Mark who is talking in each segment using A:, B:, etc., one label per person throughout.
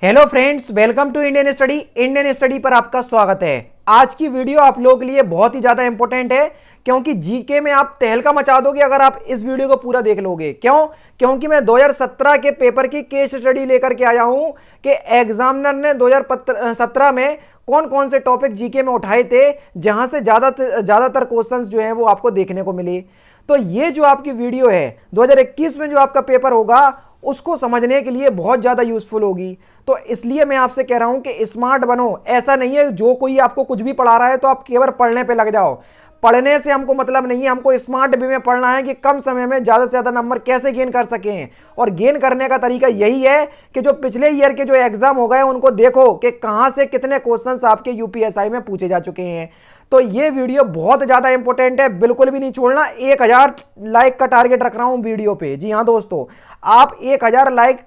A: Hello friends, welcome to Indian Study पर आपका स्वागत है। आज की वीडियो आप लोगों के लिए बहुत ही ज्यादा इंपॉर्टेंट है क्योंकि जीके में आप तहलका मचा दोगे अगर आप इस वीडियो को पूरा देख लोगे। क्योंकि मैं 2017 के पेपर की केस स्टडी लेकर के आया हूं कि एग्जामिनर ने 2017 में कौन कौन से टॉपिक जीके में उठाए थे जहां से ज्यादातर क्वेश्चंस जो है वो आपको देखने को मिले। तो ये जो आपकी वीडियो है 2021 में जो आपका पेपर होगा उसको समझने के लिए बहुत ज्यादा यूजफुल होगी। तो इसलिए मैं आपसे कह रहा हूं कि स्मार्ट बनो। ऐसा नहीं है जो कोई आपको कुछ भी पढ़ा रहा है तो आप केवल पढ़ने पे लग जाओ। पढ़ने से हमको मतलब नहीं है, हमको स्मार्ट वे में पढ़ना है कि कम समय में ज्यादा से ज्यादा नंबर कैसे गेन कर सकें। और गेन करने का तरीका यही है कि जो पिछले ईयर के जो एग्जाम हो गए उनको देखो कि कहां से कितने क्वेश्चंस आपके यूपीएसआई में पूछे जा चुके हैं। तो ये वीडियो बहुत ज्यादा इंपॉर्टेंट है, बिल्कुल भी नहीं छोड़ना। 1000 लाइक का टारगेट रख रहा हूं वीडियो पे। जी हां दोस्तों, आप 1000 लाइक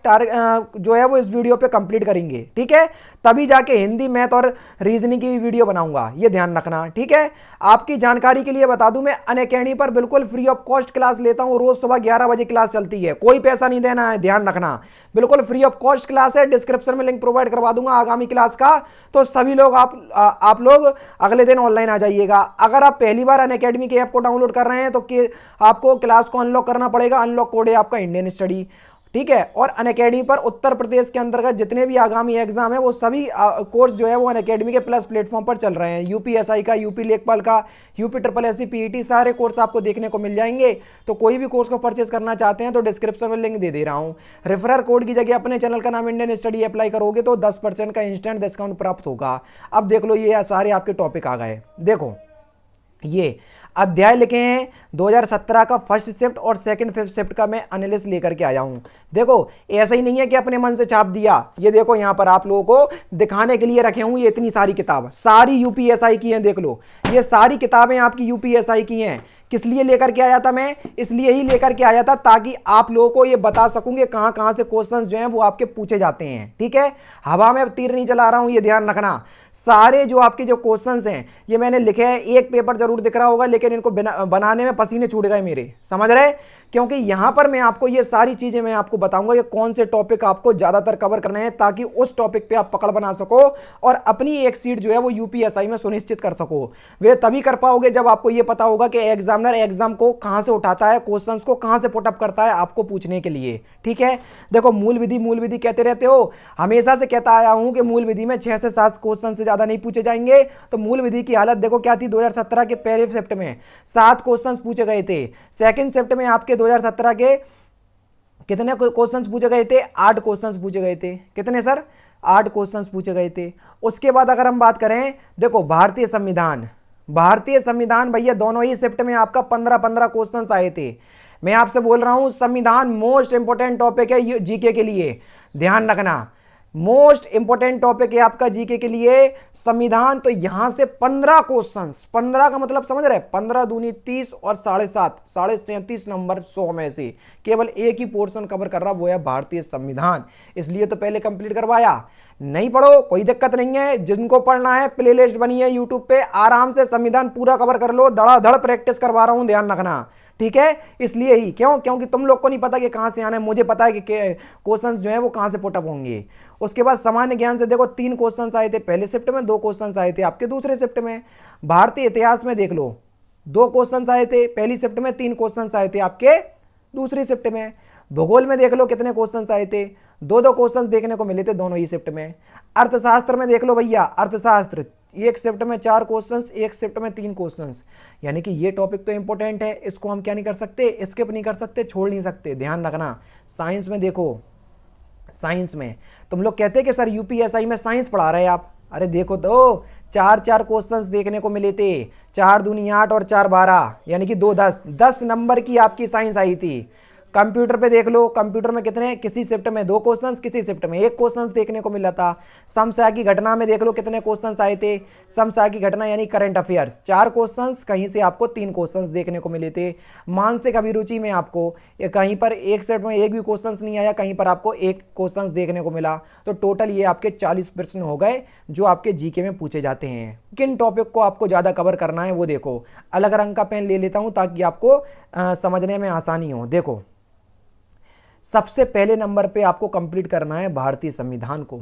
A: जो है वो इस वीडियो पे कंप्लीट करेंगे, ठीक है? तभी जाके हिंदी, मैथ और रीजनिंग की वीडियो बनाऊंगा, ये ध्यान रखना, ठीक है? आपकी जानकारी के लिए बता दूं, मैं अनअकैडमी पर बिल्कुल फ्री ऑफ कॉस्ट क्लास लेता हूं। रोज सुबह 11 बजे क्लास चलती है, कोई पैसा नहीं देना है, ध्यान रखना। बिल्कुल फ्री ऑफ कॉस्ट क्लास है। डिस्क्रिप्शन में लिंक प्रोवाइड करवा दूंगा आगामी क्लास का। तो सभी लोग आप लोग अगले दिन ऑनलाइन आ जाइएगा। अगर आप पहली बार अनअकैडमी के ऐप को डाउनलोड कर रहे हैं तो आपको क्लास को अनलॉक करना पड़ेगा। अनलॉक कोड है आपका इंडियन स्टडी, ठीक है? और अनअकैडमी पर उत्तर प्रदेश के अंतर्गत जितने भी आगामी एग्जाम है वो सभी कोर्स जो है वो अनअकैडमी के प्लस प्लेटफॉर्म पर चल रहे हैं। यूपीएसआई का, यूपी लेखपाल का, यूपी ट्रिपल एससी पीईटी, सारे कोर्स आपको देखने को मिल जाएंगे। तो कोई भी कोर्स को परचेस करना चाहते हैं तो डिस्क्रिप्शन में लिंक दे रहा हूं। रेफरल कोड की जगह अपने चैनल का नाम इंडियन स्टडी अप्लाई करोगे तो 10% का इंस्टेंट डिस्काउंट प्राप्त होगा। अब देख लो, ये सारे आपके टॉपिक आ गए। देखो, ये अध्याय लिखे हैं 2017 का फर्स्ट शिफ्ट और सेकंड फिफ्थ शिफ्ट का मैं एनालिसिस लेकर के आया हूं। देखो, ऐसा ही नहीं है कि अपने मन से छाप दिया। ये देखो, यहां पर आप लोगों को दिखाने के लिए रखे हूं ये इतनी सारी किताब, सारी यूपीएसआई की हैं। देख लो, ये सारी किताबें आपकी यूपीएसआई की हैं। किस लिए लेकर के आया था मैं? इसलिए ही लेकर के आया था ताकि आप लोगों को ये बता सकूं कि कहां कहां से क्वेश्चंस जो हैं वो आपके पूछे जाते हैं, ठीक है? हवा में तीर नहीं चला रहा हूं, ये ध्यान रखना। सारे जो आपके जो क्वेश्चंस हैं ये मैंने लिखे हैं। एक पेपर जरूर दिख रहा होगा लेकिन इनको बनाने में पसीने छूट गए मेरे, समझ रहे? क्योंकि यहां पर मैं आपको ये सारी चीजें मैं आपको बताऊंगा कि कौन से टॉपिक आपको ज्यादातर कवर करने हैं ताकि उस टॉपिक पे आप पकड़ बना सको और अपनी एक सीट जो है वो यूपीएसआई में सुनिश्चित कर सको। वे तभी कर पाओगे जब आपको ये पता होगा कि एग्जामिनर एग्जाम को कहां से उठाता है, क्वेश्चंस को कहां से पुटअप करता है आपको पूछने के लिए, ठीक है? देखो, मूल विधि कहते रहते हो, हमेशा से कहता आया हूं कि मूल विधि में 6 से 7 क्वेश्चन से ज्यादा नहीं पूछे जाएंगे। तो मूल विधि की हालत देखो क्या थी। 2017 के पहले शिफ्ट में 7 क्वेश्चंस पूछे गए थे। सेकंड शिफ्ट में आपके 2017 के कितने क्वेश्चंस पूछे गए थे? 8 क्वेश्चंस पूछे गए थे। कितने सर? 8 क्वेश्चंस पूछे गए थे। उसके बाद अगर हम बात करें, देखो, भारतीय संविधान भैया दोनों ही शिफ्ट में आपका 15-15 क्वेश्चंस आए थे। मैं आपसे बोल रहा हूं, संविधान मोस्ट इंपोर्टेंट टॉपिक है जीके के लिए, ध्यान रखना। मोस्ट इंपोर्टेंट टॉपिक है आपका जीके के लिए संविधान। तो यहां से 15 क्वेश्चंस, 15 का मतलब समझ रहे? 15 दूनी 30 और 7.5, 37 नंबर 100 में से केवल एक ही पोर्शन कवर कर रहा, वो है भारतीय संविधान। इसलिए तो पहले कंप्लीट करवाया। नहीं पढ़ो कोई दिक्कत नहीं है, जिनको पढ़ना है प्लेलिस्ट बनी है यूट्यूब पे, आराम से संविधान पूरा कवर कर लो। धड़ाधड़ प्रैक्टिस करवा रहा हूं, ध्यान रखना, ठीक है? इसलिए ही क्योंकि तुम लोग को नहीं पता कि कहां से आना है, मुझे पता है कि क्वेश्चंस जो है वो कहां से पुटअप होंगे। उसके बाद सामान्य ज्ञान से देखो 3 क्वेश्चंस आए थे पहले शिफ्ट में, 2 क्वेश्चंस आए थे आपके दूसरे शिफ्ट में। भारतीय इतिहास में देख लो, 2 क्वेश्चंस आए थे पहली शिफ्ट में, 3 क्वेश्चंस आए थे आपके दूसरी शिफ्ट में। भूगोल में देख लो कितने क्वेश्चंस आए थे, 2-2 क्वेश्चंस देखने को मिले थे दोनों ही शिफ्ट में। अर्थशास्त्र में देख लो भैया, अर्थशास्त्र एक शिफ्ट में 4 क्वेश्चंस, एक शिफ्ट में 3 क्वेश्चंस। यानी कि ये टॉपिक तो इंपॉर्टेंट है, इसको हम क्या नहीं कर सकते, स्किप नहीं कर सकते, छोड़ नहीं सकते, ध्यान रखना। साइंस में देखो, साइंस में तुम लोग कहते हैं कि सर यूपीएसआई में साइंस पढ़ा रहे हैं आप। अरे देखो तो 4-4 क्वेश्चंस देखने को मिले थे। 4 दूनी 8 और 4 12, यानी कि 2 10 नंबर की आपकी साइंस आई थी। कंप्यूटर पे देख लो, कंप्यूटर में कितने, किसी शिफ्ट में 2 क्वेश्चंस, किसी शिफ्ट में 1 क्वेश्चंस देखने को मिला था। समस्या की घटना में देख लो कितने क्वेश्चंस आए थे। समस्या की घटना यानी करंट अफेयर्स, 4 क्वेश्चंस, कहीं से आपको 3 क्वेश्चंस देखने को मिले थे। मानसिक अभिरुचि में आपको कहीं पर एक शिफ्ट में एक भी क्वेश्चंस नहीं आया, कहीं पर आपको 1 क्वेश्चंस देखने को मिला। तो टोटल ये आपके 40 प्रश्न हो गए जो आपके जीके में पूछे जाते हैं। किन टॉपिक को आपको ज्यादा कवर करना है वो देखो। अलग रंग का पेन ले लेता हूं ताकि आपको समझने में आसानी हो। देखो, सबसे पहले नंबर पे आपको कंप्लीट करना है भारतीय संविधान को।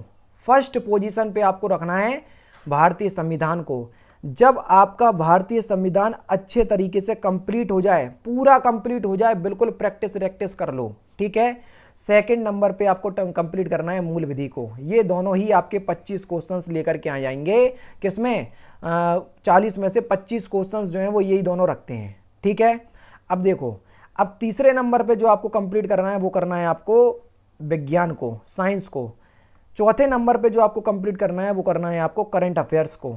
A: फर्स्ट पोजीशन पे आपको रखना है भारतीय संविधान को। जब आपका भारतीय संविधान अच्छे तरीके से कंप्लीट हो जाए, पूरा कंप्लीट हो जाए, बिल्कुल प्रैक्टिस कर लो, ठीक है। सेकंड नंबर पे आपको कंप्लीट करना है मूल विधि को। ये दोनों ही आपके 25 क्वेश्चंस लेकर के आ जाएंगे। किसमें? 40 में से 25 क्वेश्चंस जो हैं वो यही दोनों रखते हैं, ठीक है। अब देखो, अब तीसरे नंबर पे जो आपको कंप्लीट करना है वो करना है आपको विज्ञान को, साइंस को। चौथे नंबर पे जो आपको कंप्लीट करना है वो करना है आपको करंट अफेयर्स को।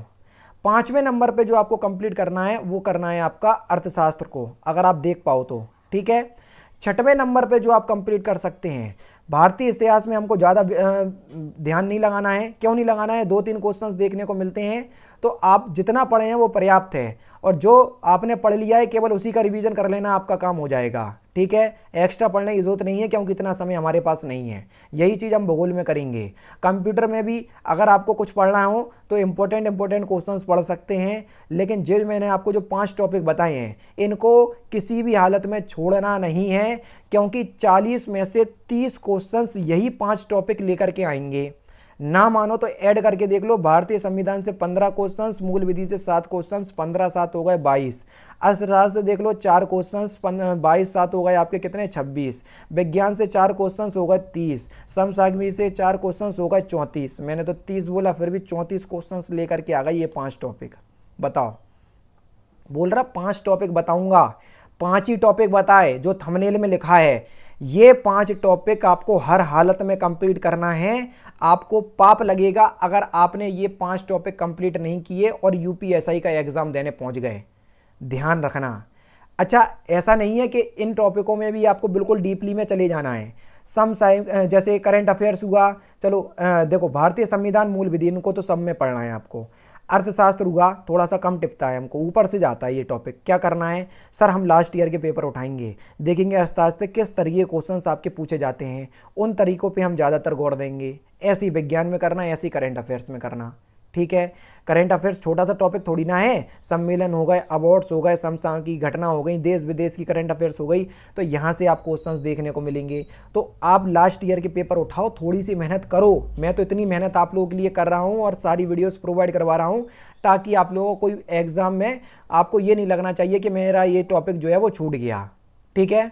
A: पांचवें नंबर पे जो आपको कंप्लीट करना है वो करना है आपका अर्थशास्त्र को, अगर आप देख पाओ तो, ठीक है। छठवें नंबर पे जो आप कंप्लीट कर सकते हैं, भारतीय इतिहास में हमको ज़्यादा ध्यान नहीं लगाना है। क्यों नहीं लगाना है? 2-3 क्वेश्चंस देखने को मिलते हैं, तो आप जितना पढ़े हैं वो पर्याप्त है, और जो आपने पढ़ लिया है केवल उसी का रिवीजन कर लेना, आपका काम हो जाएगा, ठीक है। एक्स्ट्रा पढ़ने की जरूरत नहीं है, क्योंकि इतना समय हमारे पास नहीं है। यही चीज़ हम भूगोल में करेंगे। कंप्यूटर में भी अगर आपको कुछ पढ़ना हो तो इंपॉर्टेंट क्वेश्चंस पढ़ सकते हैं, लेकिन जो मैंने आपको जो 5 टॉपिक बताए हैं इनको किसी भी हालत में छोड़ना नहीं है, क्योंकि 40 में से 30 क्वेश्चंस यही 5 टॉपिक लेकर के आएंगे। ना मानो तो ऐड करके देख लो, भारतीय संविधान से 15 क्वेश्चंस, मूल विधि से 7 क्वेश्चंस, 15 7 हो गए 22। अर्थशास्त्र से देख लो 4 क्वेश्चंस, 22 7 हो गए आपके कितने? 26। विज्ञान से 4 क्वेश्चंस हो गए 30। समसामयिक से 4 क्वेश्चंस हो गए 34। मैंने तो 30 बोला, फिर भी 34 क्वेश्चंस लेकर के आ गए ये 5 टॉपिक। बताओ, बोल रहा 5 टॉपिक बताऊंगा, 5 ही टॉपिक बताए जो थंबनेल में लिखा है। ये 5 टॉपिक आपको हर हालत में कंप्लीट करना है। आपको पाप लगेगा अगर आपने ये 5 टॉपिक कंप्लीट नहीं किए और यूपीएसआई का एग्जाम देने पहुंच गए, ध्यान रखना। अच्छा, ऐसा नहीं है कि इन टॉपिकों में भी आपको बिल्कुल डीपली में चले जाना है। जैसे करंट अफेयर्स हुआ, चलो देखो, भारतीय संविधान, मूल विधि, इनको तो सब में पढ़ना है आपको। अर्थशास्त्र हुआ, थोड़ा सा कम टिपता है, हमको ऊपर से जाता है ये टॉपिक। क्या करना है सर? हम लास्ट ईयर के पेपर उठाएंगे, देखेंगे अर्थशास्त्र से किस तरीके के क्वेश्चंस आपके पूछे जाते हैं, उन तरीकों पे हम ज़्यादातर गौर देंगे। ऐसी विज्ञान में करना, ऐसी करंट अफेयर्स में करना, ठीक है। करंट अफेयर्स छोटा सा टॉपिक थोड़ी ना है, सम्मेलन हो गए, अवार्ड्स हो गए, समसामयिक की घटना हो गई, देश विदेश की करंट अफेयर्स हो गई, तो यहाँ से आप क्वेश्चंस देखने को मिलेंगे। तो आप लास्ट ईयर के पेपर उठाओ, थोड़ी सी मेहनत करो। मैं तो इतनी मेहनत आप लोगों के लिए कर रहा हूँ और सारी वीडियोस प्रोवाइड करवा रहा हूँ, ताकि आप लोगों को कोई एग्जाम में आपको ये नहीं लगना चाहिए कि मेरा ये टॉपिक जो है वो छूट गया, ठीक है।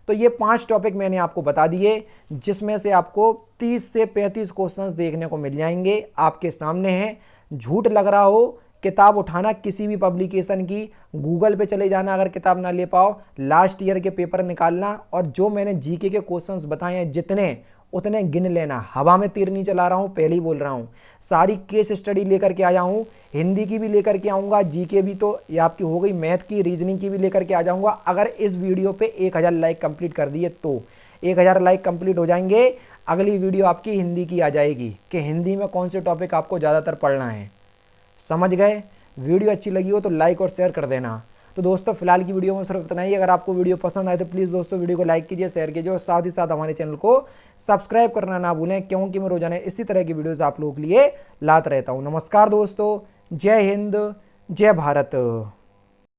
A: तो ये 5 टॉपिक मैंने आपको बता दिए, जिसमें से आपको 30 से 35 क्वेश्चंस देखने को मिल जाएंगे। आपके सामने है, झूठ लग रहा हो, किताब उठाना किसी भी पब्लिकेशन की, गूगल पे चले जाना, अगर किताब ना ले पाओ, लास्ट ईयर के पेपर निकालना, और जो मैंने जीके के क्वेश्चंस बताए हैं जितने उतने गिन लेना। हवा में तीर नहीं चला रहा हूँ, पहले ही बोल रहा हूँ। सारी केस स्टडी लेकर के आया हूँ, हिंदी की भी लेकर के आऊँगा, जीके भी तो ये आपकी हो गई, मैथ की, रीजनिंग की भी लेकर के आ जाऊँगा। अगर इस वीडियो पे 1000 लाइक कंप्लीट कर दिए तो 1000 लाइक कंप्लीट हो जाएंगे, अगली वीडियो आपकी हिंदी की आ जाएगी कि हिंदी में कौन से टॉपिक आपको ज़्यादातर पढ़ना है। समझ गए? वीडियो अच्छी लगी हो तो लाइक और शेयर कर देना। तो दोस्तों, फिलहाल की वीडियो में सिर्फ इतना ही। अगर आपको वीडियो पसंद आए तो प्लीज़ दोस्तों वीडियो को लाइक कीजिए, शेयर कीजिए, और साथ ही साथ हमारे चैनल को सब्सक्राइब करना ना भूलें, क्योंकि मैं रोजाना इसी तरह की वीडियोस आप लोगों के लिए लाता रहता हूँ। नमस्कार दोस्तों, जय हिंद, जय भारत।